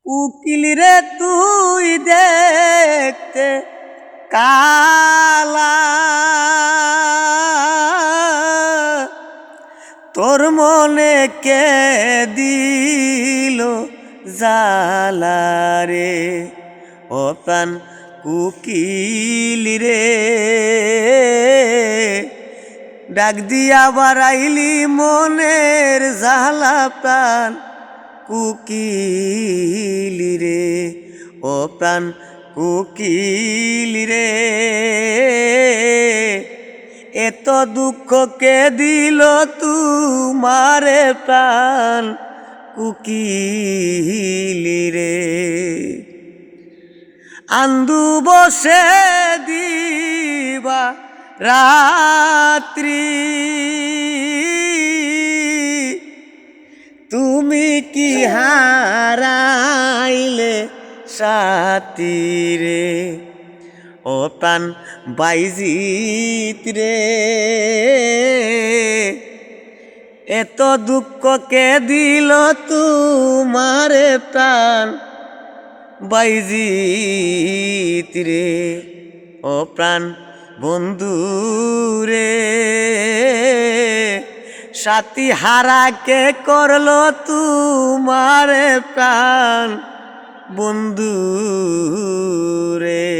উকিল রে তুই দেখতে কালা, তোর মনে কে দিল জালা রে, ও প্রাণ উকিল রে, ডাক দিয়া বাড়াইলি মনের জালা প্রাণ কুকিল রে, ও প্রাণ কুকিল রে, এত দুঃখ কে দিল তুমারে প্রাণ কুকিল রে। আন্দু বসে দিবা রাত্রি, তুমি কি হারাইলে সাথী রে, ও প্রাণ বাইজিত রে, এত দুঃখ কে দিল তুমারে প্রাণ বাইজিত রে, ও প্রাণ বন্ধু রে, সাথী হারা কে করলো তুমারে প্রাণ বন্ধু রে।